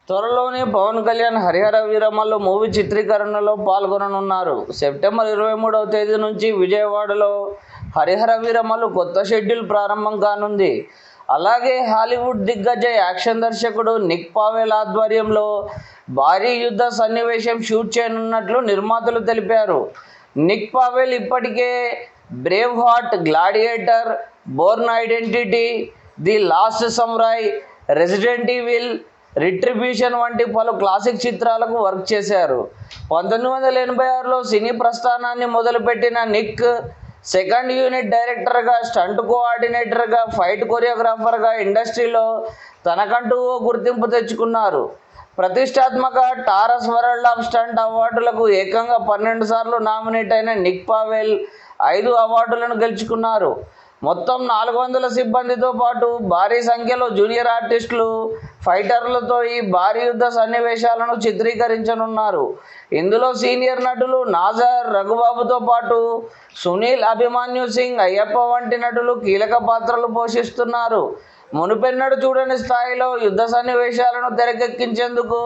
త్వరలోనే Pawan Kalyan Harihara Veeramallu movie చిత్రీకరణలో పాల్గొననున్నారు. September 23వ తేదీ నుంచి విజయవాడలో హరిహర వీరమల్లు కొత్త షెడ్యూల్ ప్రారంభం కానుంది. అలాగే హాలీవుడ్ దిగ్గజ యాక్షన్ దర్శకుడు నిక్ పావెల్ ఆధ్వర్యంలో భారీ యుద్ధ సన్నివేశం షూట్ చేయనున్నట్లు నిర్మాతలు తెలిపారు. నిక్ పావెల్ ఇప్పటికే Brave heart, gladiator, Born identity, the last samurai, resident evil, retribution వంటి పలు క్లాసిక్ చిత్రాలకు వర్క్ చేశారు. 1986లో సినీ ప్రస్థానాన్ని మొదలుపెట్టిన నిక్ సెకండ్ యూనిట్ డైరెక్టర్గా, స్టంట్ కోఆర్డినేటర్గా, ఫైట్ కొరియోగ్రాఫర్గా ఇండస్ట్రీలో తనకంటూ ఓ గుర్తింపు తెచ్చుకున్నారు. ప్రతిష్టాత్మక టారస్ వరల్డ్ ఆఫ్ స్టంట్ అవార్డులకు ఏకంగా 12 సార్లు నామినేట్ అయిన నిక్ పావెల్ 5 అవార్డులను గెలుచుకున్నారు. మొత్తం 400 సిబ్బందితో పాటు భారీ సంఖ్యలో జూనియర్ ఆర్టిస్టులు, ఫైటర్లతో ఈ భారీ యుద్ధ సన్నివేశాలను చిత్రీకరించనున్నారు. ఇందులో సీనియర్ నటులు నాజర్, రఘుబాబుతో పాటు సునీల్, అభిమన్యు సింగ్, అయ్యప్ప వంటి నటులు కీలక పాత్రలు పోషిస్తున్నారు. మునుపెన్నడూ చూడని స్థాయిలో యుద్ధ సన్నివేశాలను తెరకెక్కించేందుకు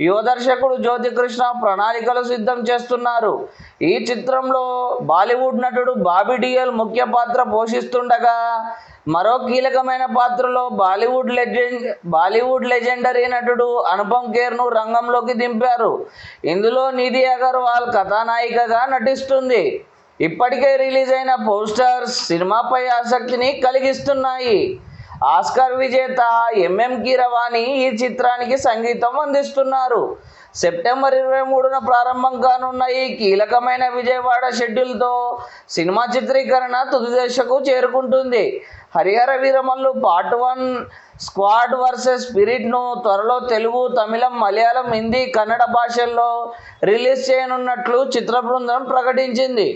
యువ దర్శకుడు జ్యోతికృష్ణ ప్రణాళికలు సిద్ధం చేస్తున్నారు. ఈ చిత్రంలో బాలీవుడ్ నటుడు బాబీ డియోల్ ముఖ్య పాత్ర పోషిస్తుండగా, మరో కీలకమైన పాత్రలో బాలీవుడ్ లెజెండరీ నటుడు అనుపమ్ ఖేర్ను రంగంలోకి దింపారు. ఇందులో నిధి అగర్వాల్ కథానాయికగా నటిస్తుంది. ఇప్పటికే రిలీజ్ అయిన పోస్టర్స్ సినిమాపై ఆసక్తిని కలిగిస్తున్నాయి. ఆస్కార్ విజేత ఎంఎం కీరవాణి ఈ చిత్రానికి సంగీతం అందిస్తున్నారు. సెప్టెంబర్ 23న ప్రారంభం కానున్న ఈ కీలకమైన విజయవాడ షెడ్యూల్తో సినిమా చిత్రీకరణ తుది దశకు చేరుకుంటుంది. Harihara Veeramallu part 1 squad versus స్పిరిట్ను త్వరలో తెలుగు, తమిళం, మలయాళం, హిందీ, కన్నడ భాషల్లో రిలీజ్ చేయనున్నట్లు చిత్ర బృందం ప్రకటించింది.